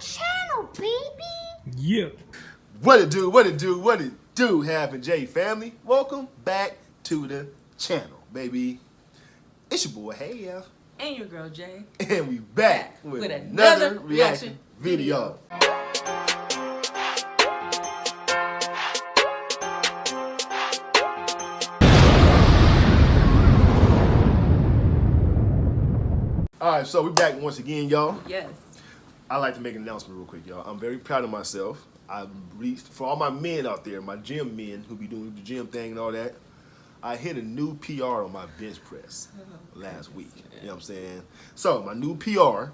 channel, baby. Yeah. What it do, Half and J family. Welcome back to the channel, baby. It's your boy, Hey F. And your girl, Jay. And we back with another reaction video. Alright, so we're back once again, y'all. Yes. I'd like to make an announcement real quick, y'all. I'm very proud of myself. I've reached, for all my men out there, my gym men who be doing the gym thing and all that, I hit a new PR on my bench press last week. You know what I'm saying? So my new PR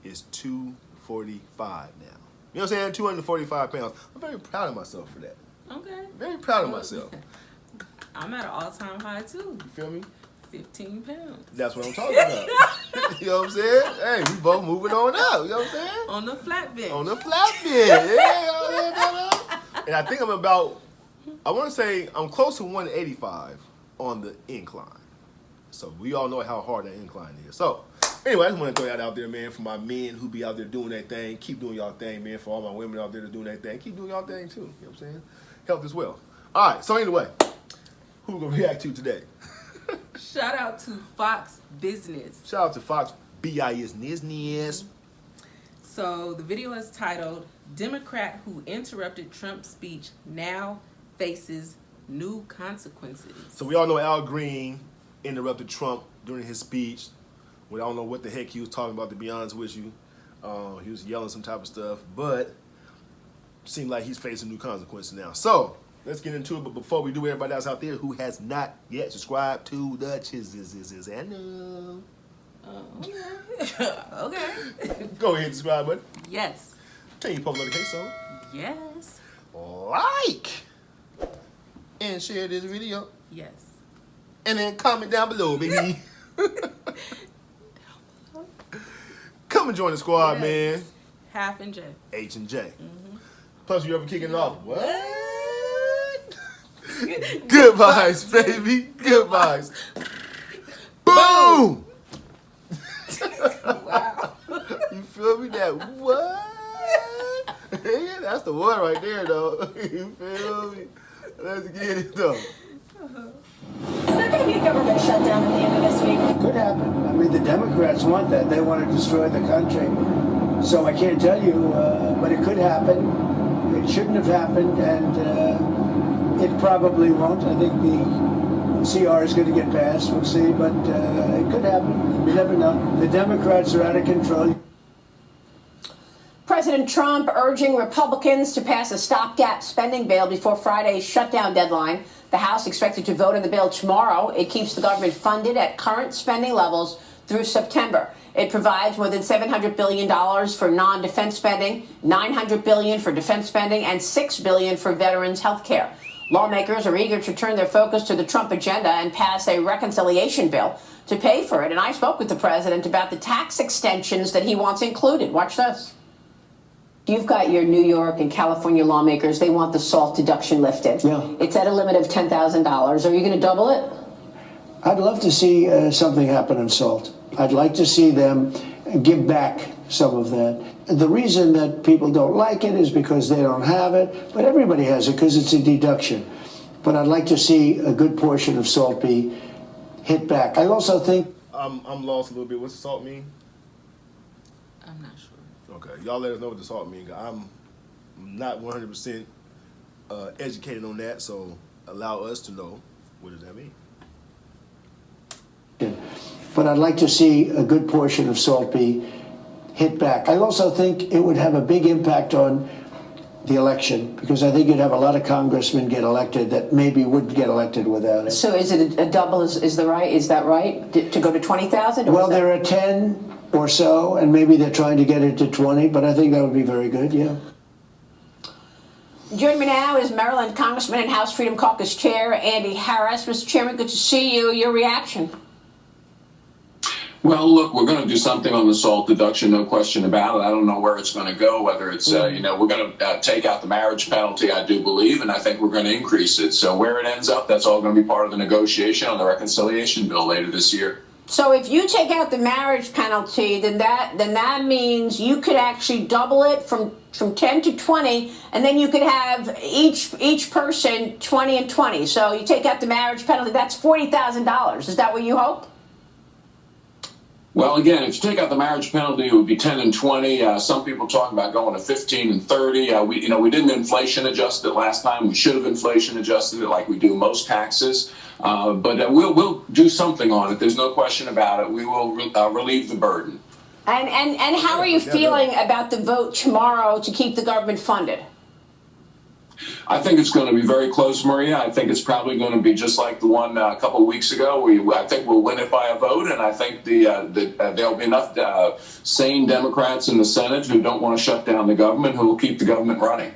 is 245 now. You know what I'm saying? 245 pounds. I'm very proud of myself for that. Okay. Very proud of myself. I'm at an all-time high, too. You feel me? 15 pounds. That's what I'm talking about. You know what I'm saying? Hey, we both moving on up. You know what I'm saying? On the flat bench. On the flat bench. Yeah. And I think I'm about, I want to say I'm close to 185 on the incline. So we all know how hard that incline is. So anyway, I just want to throw that out there, man, for my men who be out there doing that thing. Keep doing y'all thing, man. For all my women out there that doing that thing, keep doing y'all thing too. You know what I'm saying? Health is wealth. All right, so anyway, who we going to react to today? Shout out to Fox Business. Shout out to Fox Business. So the video is titled, Democrat who interrupted Trump's speech now faces new consequences. So we all know Al Green interrupted Trump during his speech. We don't know what the heck he was talking about, to be honest with you. He was yelling some type of stuff, but it seemed like he's facing new consequences now. So let's get into it. But before we do, everybody else out there who has not yet subscribed to the channel. Okay. Go ahead and subscribe, buddy. Yes. Turn your post notification on. Yes. Like and share this video. Yes. And then comment down below, baby. Come and join the squad, man. Half and J. H and J. Plus, you ever kicking it off? What? Good vibes, baby. Good vibes. Boom! Wow. You feel me? That what? Yeah, that's the one right there, though. You feel me? Let's get it, though. Is there going to be a government shutdown at the end of this week? Could happen. I mean, the Democrats want that. They want to destroy the country. So I can't tell you, but it could happen. It shouldn't have happened, and it probably won't. I think the CR is going to get passed. We'll see, but it could happen. You never know. The Democrats are out of control. President Trump urging Republicans to pass a stopgap spending bill before Friday's shutdown deadline. The House expected to vote on the bill tomorrow. It keeps the government funded at current spending levels through September. It provides more than $700 billion for non-defense spending, $900 billion for defense spending, and $6 billion for veterans' health care. Lawmakers are eager to turn their focus to the Trump agenda and pass a reconciliation bill to pay for it. And I spoke with the president about the tax extensions that he wants included. Watch this. You've got your New York and California lawmakers. They want the SALT deduction lifted. Yeah. It's at a limit of $10,000. Are you going to double it? I'd love to see something happen on SALT. I'd like to see them give back some of that. The reason that people don't like it is because they don't have it, but everybody has it because it's a deduction. But I'd like to see a good portion of SALT be hit back. I also think... I'm lost a little bit. What's the SALT mean? I'm not sure. Okay, y'all let us know what the SALT mean. I'm not 100% educated on that, so allow us to know what does that mean. But I'd like to see a good portion of SALT be hit back. I also think it would have a big impact on the election, because I think you'd have a lot of congressmen get elected that maybe wouldn't get elected without it. So is it a double? Is that right? To go to 20,000? Well, there are 10 or so, and maybe they're trying to get it to 20, but I think that would be very good, yeah. Joining me now is Maryland Congressman and House Freedom Caucus Chair Andy Harris. Mr. Chairman, good to see you. Your reaction? Well, look, we're going to do something on the SALT deduction, no question about it. I don't know where it's going to go, whether it's, we're going to take out the marriage penalty, I do believe, and I think we're going to increase it. So where it ends up, that's all going to be part of the negotiation on the reconciliation bill later this year. So if you take out the marriage penalty, then that means you could actually double it from 10 to 20, and then you could have each person 20 and 20. So you take out the marriage penalty, that's $40,000. Is that what you hope? Well, again, if you take out the marriage penalty, it would be 10 and 20. Some people talk about going to 15 and 30. We didn't inflation adjust it last time. We should have inflation adjusted it like we do most taxes. But we'll do something on it. There's no question about it. We will relieve the burden. And how are you feeling about the vote tomorrow to keep the government funded? I think it's going to be very close, Maria. I think it's probably going to be just like the one a couple of weeks ago. I think we'll win it by a vote, and I think there'll be enough sane Democrats in the Senate who don't want to shut down the government who will keep the government running.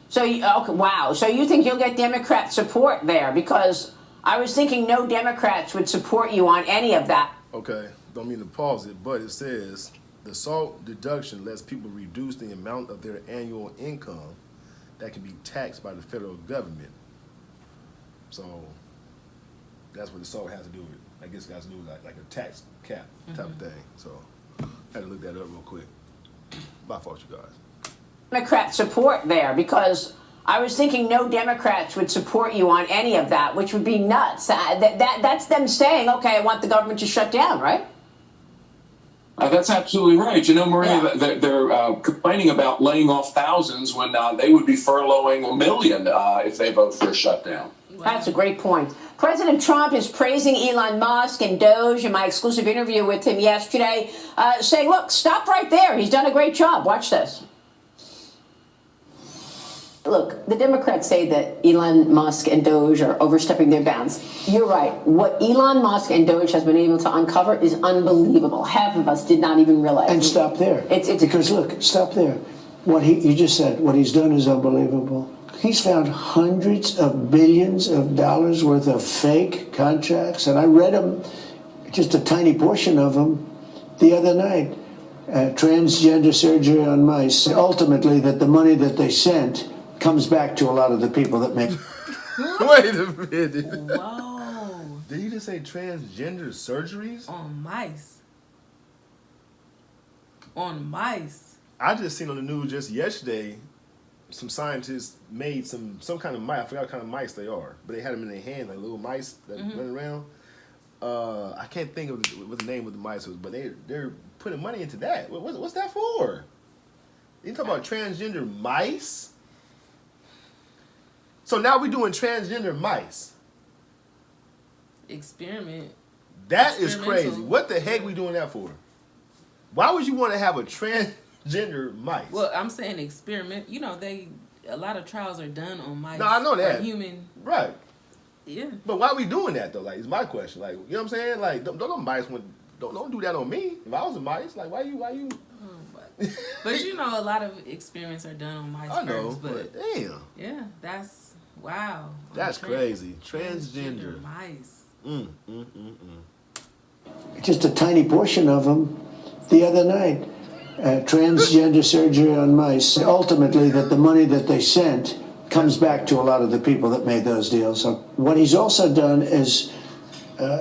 So, okay, wow. So you think you'll get Democrat support there? Because I was thinking no Democrats would support you on any of that. Okay, don't mean to pause it, but it says the SALT deduction lets people reduce the amount of their annual income that can be taxed by the federal government. So that's what the SALT has to do with it. I guess it has to do with like a tax cap type of thing. So I had to look that up real quick. My fault, you guys. Democrat support there, because I was thinking no Democrats would support you on any of that, which would be nuts. That's them saying, okay, I want the government to shut down, right? That's absolutely right. You know, Maria, they're complaining about laying off thousands when they would be furloughing 1 million if they vote for a shutdown. That's a great point. President Trump is praising Elon Musk and Doge in my exclusive interview with him yesterday, saying, look, stop right there. He's done a great job. Watch this. Look, the Democrats say that Elon Musk and Doge are overstepping their bounds. You're right. What Elon Musk and Doge has been able to uncover is unbelievable. Half of us did not even realize. And stop there. Because look, stop there. You just said, what he's done is unbelievable. He's found hundreds of billions of dollars worth of fake contracts, and I read them, just a tiny portion of them, the other night. Transgender surgery on mice. Ultimately, that the money that they sent comes back to a lot of the people that make. Wait a minute. Whoa. Did he just say transgender surgeries? On mice. On mice. I just seen on the news just yesterday, some scientists made some kind of mice. I forgot what kind of mice they are, but they had them in their hand, like little mice that run around. I can't think of what the name of the mice was, but they're putting money into that. What's that for? You talking about transgender mice? So now we're doing transgender mice. Experiment. That is crazy. What the heck we doing that for? Why would you want to have a transgender mice? Well, I'm saying experiment. You know, a lot of trials are done on mice. No, I know that. For human. Right. Yeah. But why are we doing that though? Like, it's my question. Like, you know what I'm saying? Like, don't mice don't do that on me. If I was a mice, like, why you? But you know, a lot of experiments are done on mice. I know, first, but damn. Yeah, that's wow. That's crazy. Transgender mice. Just a tiny portion of them the other night. Transgender surgery on mice. Ultimately, that the money that they sent comes back to a lot of the people that made those deals. So what he's also done is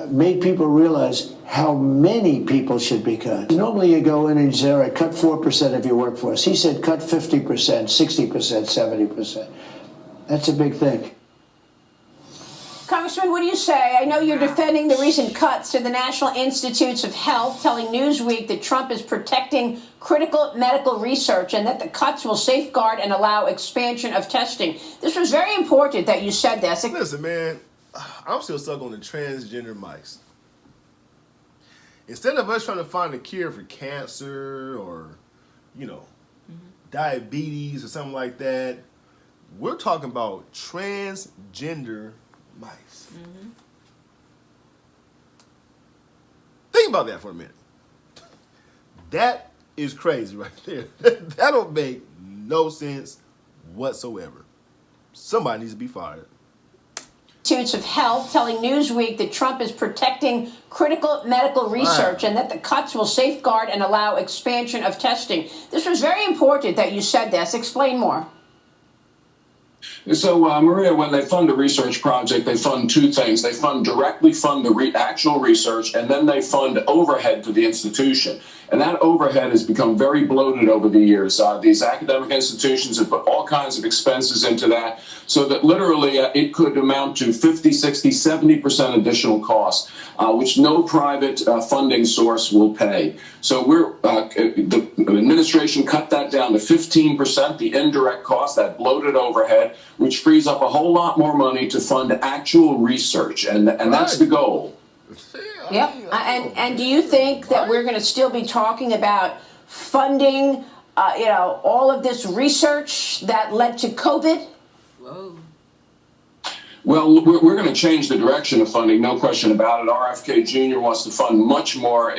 made people realize how many people should be cut. Normally you go in and you say, all right, cut 4% of your workforce. He said cut 50%, 60%, 70%. That's a big thing. Congressman, what do you say? I know you're defending the recent cuts to the National Institutes of Health, telling Newsweek that Trump is protecting critical medical research and that the cuts will safeguard and allow expansion of testing. This was very important that you said this. Listen, man, I'm still stuck on the transgender mice. Instead of us trying to find a cure for cancer or, diabetes or something like that, we're talking about transgender mice. Think about that for a minute. That is crazy right there. That don't make no sense whatsoever. Somebody needs to be fired. Institutes of Health telling Newsweek that Trump is protecting critical medical research and that the cuts will safeguard and allow expansion of testing. This was very important that you said this. Explain more. So, Maria, when they fund a research project, they fund two things. They directly fund the actual research, and then they fund overhead to the institution. And that overhead has become very bloated over the years. These academic institutions have put all kinds of expenses into that, so that literally it could amount to 50, 60, 70% additional cost, which no private funding source will pay. So the administration cut that down to 15%, the indirect cost, that bloated overhead, which frees up a whole lot more money to fund actual research, and that's the goal. Yep. And do you think that we're going to still be talking about funding, all of this research that led to COVID? Whoa. Well, we're going to change the direction of funding, no question about it. RFK Jr. wants to fund much more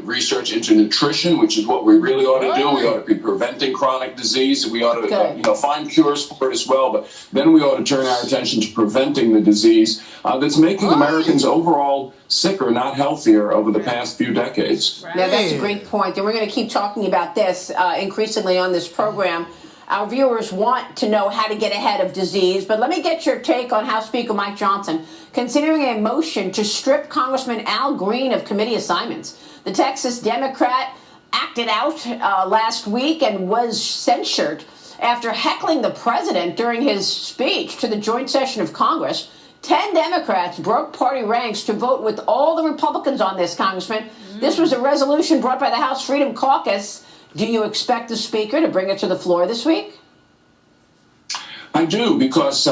research into nutrition, which is what we really ought to do. We ought to be preventing chronic disease. We ought to, find cures for it as well. But then we ought to turn our attention to preventing the disease that's making Americans overall sicker, not healthier, over the past few decades. Right. Now, that's a great point. And we're going to keep talking about this increasingly on this program. Our viewers want to know how to get ahead of disease, but let me get your take on House Speaker Mike Johnson considering a motion to strip Congressman Al Green of committee assignments. The Texas Democrat acted out last week and was censured after heckling the president during his speech to the joint session of Congress. 10 Democrats broke party ranks to vote with all the Republicans on this, Congressman. This was a resolution brought by the House Freedom Caucus. Do you expect the Speaker to bring it to the floor this week? I do, because,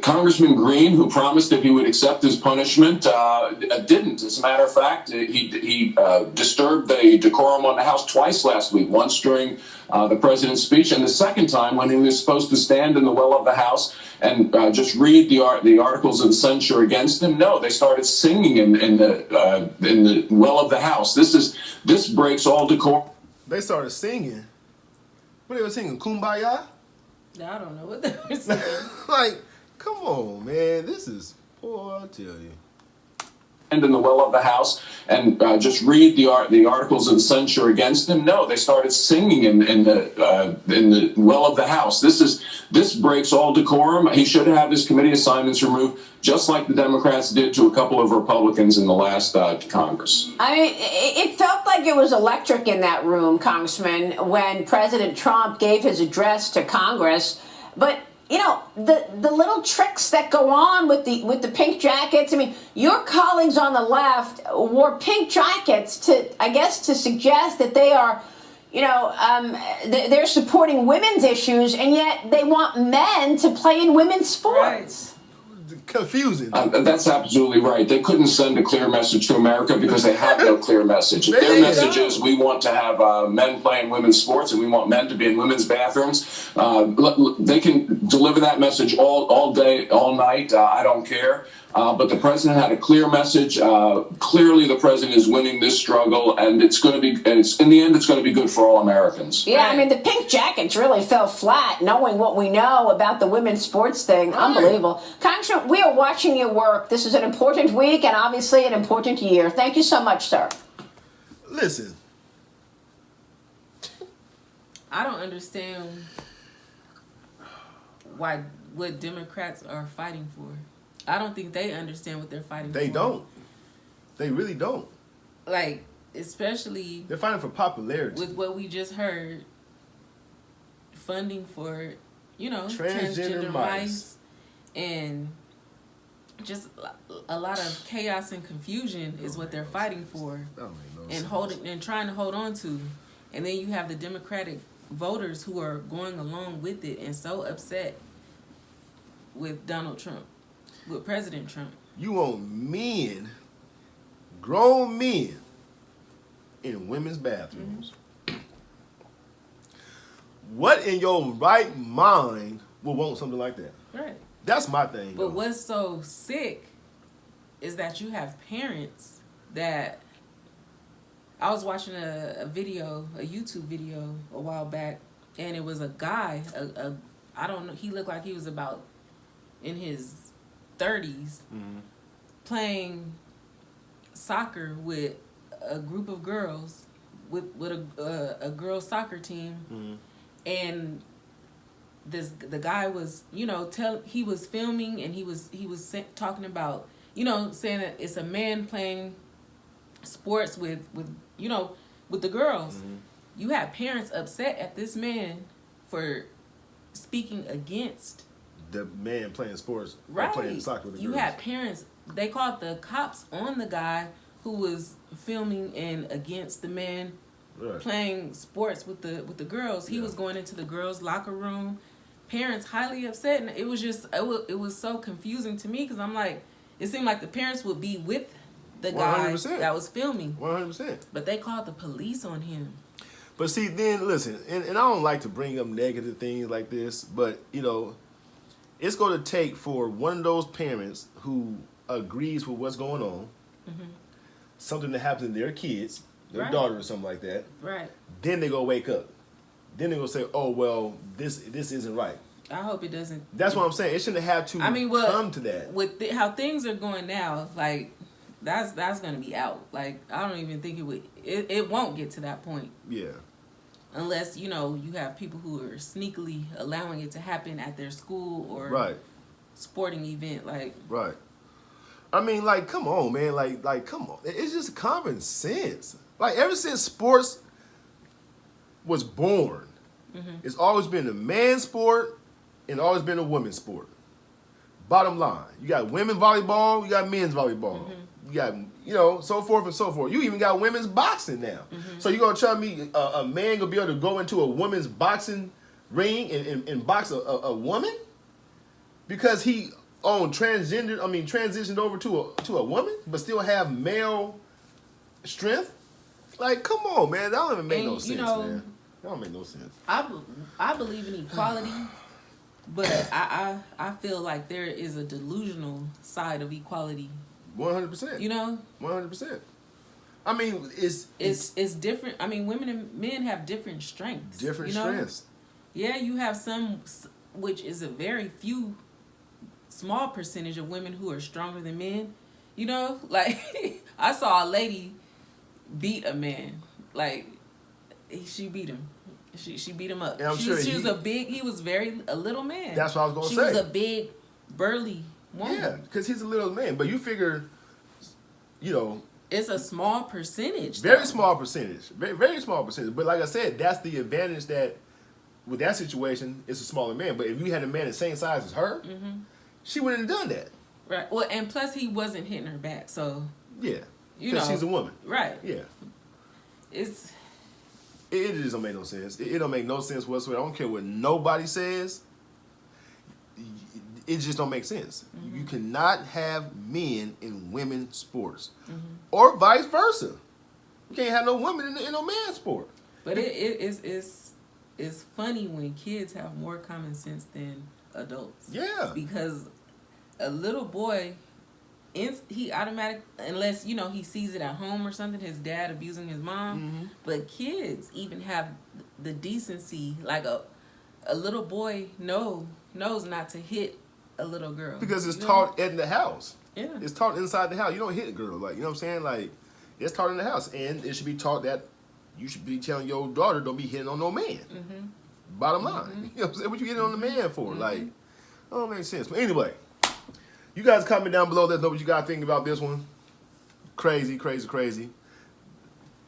Congressman Green, who promised that he would accept his punishment, didn't. As a matter of fact, he disturbed the decorum on the House twice last week, once during the president's speech, and the second time when he was supposed to stand in the well of the House and just read the articles of censure against him. No, they started singing in the well of the House. This breaks all decorum. They started singing. What they were singing? Kumbaya? I don't know what they were saying. Like, come on, man. This is poor, I tell you. And in the well of the House and just read the articles of censure against him. No, they started singing in the well of the House. This breaks all decorum. He should have his committee assignments removed, just like the Democrats did to a couple of Republicans in the last Congress. I mean, it felt like it was electric in that room, Congressman, when President Trump gave his address to Congress. But the little tricks that go on with the pink jackets. I mean, your colleagues on the left wore pink jackets to suggest that they are, they're supporting women's issues, and yet they want men to play in women's sports. Right. Confusing. That's absolutely right. They couldn't send a clear message to America because they have no clear message. If their message is we want to have men playing women's sports and we want men to be in women's bathrooms, they can deliver that message all day, all night. I don't care. But the president had a clear message. Clearly, the president is winning this struggle, and in the end, it's going to be good for all Americans. Yeah, I mean, the pink jackets really fell flat, knowing what we know about the women's sports thing. Right. Unbelievable. Congressman, we are watching your work. This is an important week and obviously an important year. Thank you so much, sir. Listen. I don't understand what Democrats are fighting for. I don't think they understand what they're fighting for. They don't. They really don't. Like, especially... They're fighting for popularity. With what we just heard, funding for, transgender mice, and just a lot of chaos and confusion is what they're fighting for, and trying to hold on to. And then you have the Democratic voters who are going along with it and so upset with Donald Trump. With President Trump. You want men, grown men, in women's bathrooms. Mm-hmm. What in your right mind would want something like that? Right. That's my thing. But what's so sick is that you have parents that... I was watching a YouTube video a while back, and it was a guy, I don't know, he looked like he was about in his 30s, playing soccer with a group of girls, with a girls' soccer team, and the guy was, he was filming and he was talking about, saying that it's a man playing sports with the girls. Mm-hmm. You had parents upset at this man for speaking against the man playing sports, right? Playing soccer with the girls. You had parents. They called the cops on the guy who was filming and against the man playing sports with the girls. He was going into the girls' locker room. Parents highly upset, and it was just it was so confusing to me because I'm like, it seemed like the parents would be with the guy 100%. That was filming 100%, but they called the police on him. But see, then listen, and I don't like to bring up negative things like this, but it's going to take for one of those parents who agrees with what's going on, mm-hmm. something that happens to their kids, their daughter or something like that. Right. Then they go wake up. Then they go say, "Oh well, this isn't right." I hope it doesn't. That's what I'm saying. It shouldn't have to come to that. With how things are going now, like that's going to be out. Like I don't even think it would. It won't get to that point. Yeah. Unless you have people who are sneakily allowing it to happen at their school or sporting event, like right. I mean, like, come on, man, like, come on. It's just common sense. Like, ever since sports was born, mm-hmm. it's always been a man's sport and always been a women's sport. Bottom line, you got women volleyball, you got men's volleyball. Mm-hmm. You got, so forth and so forth. You even got women's boxing now. Mm-hmm. So you going to tell me a man going to be able to go into a women's boxing ring and box a woman? Because he transitioned over to a woman, but still have male strength? Like, come on, man. That don't even make no sense, man. That don't make no sense. I believe in equality, but I feel like there is a delusional side of equality. 100%. 100%. I mean, it's different. I mean, women and men have different strengths. Different strengths. Yeah, you have some, which is a very small percentage of women who are stronger than men. Like I saw a lady beat a man. Like she beat him. She beat him up. And he was a little man. That's what I was going to say. She was a big, burly woman. Yeah, because he's a little man. But you figure, it's a small percentage. Very small percentage. Very, very small percentage. But like I said, that's the advantage that with that situation, it's a smaller man. But if you had a man the same size as her, mm-hmm. she wouldn't have done that. Right. Well, and plus he wasn't hitting her back, so yeah, because she's a woman. Right. Yeah. It just don't make no sense. It don't make no sense whatsoever. I don't care what nobody says. It just don't make sense. Mm-hmm. You cannot have men in women's sports, mm-hmm. or vice versa. You can't have no women in no man's sport. But it's funny when kids have more common sense than adults. Yeah. Because a little boy, he automatically, unless, he sees it at home or something, his dad abusing his mom. Mm-hmm. But kids even have the decency, like a little boy knows not to hit a little girl. Because it's taught in the house. Yeah. It's taught inside the house. You don't hit a girl. Like, you know what I'm saying? Like, it's taught in the house. And it should be taught that you should be telling your daughter don't be hitting on no man. Mm-hmm. Bottom line. Mm-hmm. You know what I'm saying? What you hitting on the man for? Mm-hmm. Like, that don't make sense. But anyway, you guys comment down below. Let us know what you guys think about this one. Crazy, crazy, crazy.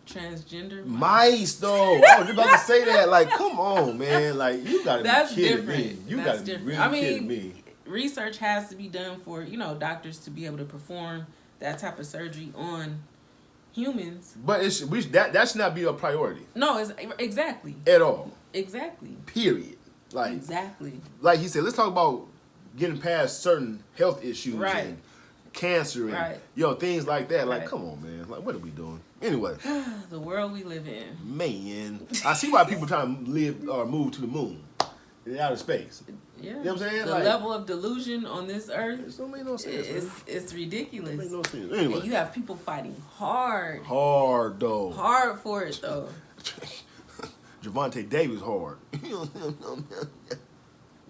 Transgender mice, though. I was about to say that. Like, come on, man. Like, you gotta be kidding me. You gotta be really kidding me. Research has to be done for, doctors to be able to perform that type of surgery on humans. But that should not be a priority. No, it's exactly. At all. Exactly. Period. Like, exactly. Like he said, let's talk about getting past certain health issues and cancer and things like that. Like, come on, man. Like, what are we doing? Anyway. The world we live in. Man. I see why people try to live or move to the moon and outer space. Yeah. You know what I'm saying? The level of delusion on this earth. It don't make no sense. It's ridiculous. It don't make no sense. Anyway. And you have people fighting hard. Hard, though. Hard for it, though. Javante Davis hard.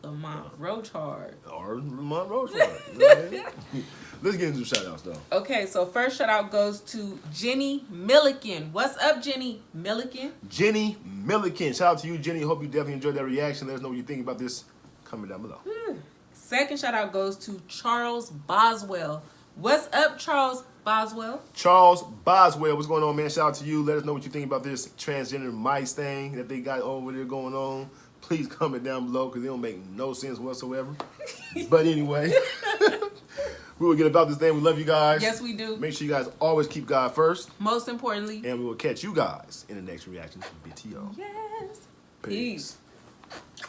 Lamont Roach hard. Or Lamont Roach hard. You know what I mean? Let's get into some shout-outs, though. Okay, so first shout-out goes to Jenny Milliken. What's up, Jenny Milliken? Jenny Milliken. Shout out to you, Jenny. Hope you definitely enjoyed that reaction. Let us know what you think about this Comment down below. Second shout out goes to Charles Boswell. What's up, Charles Boswell? Charles Boswell, what's going on, man? Shout out to you. Let us know what you think about this transgender mice thing that they got over there going on. Please comment down below because they don't make no sense whatsoever. But anyway, we will get about this thing. We love you guys. Yes, we do. Make sure you guys always keep God first. Most importantly. And we will catch you guys in the next reaction to BTO. Yes. Peace. Peace.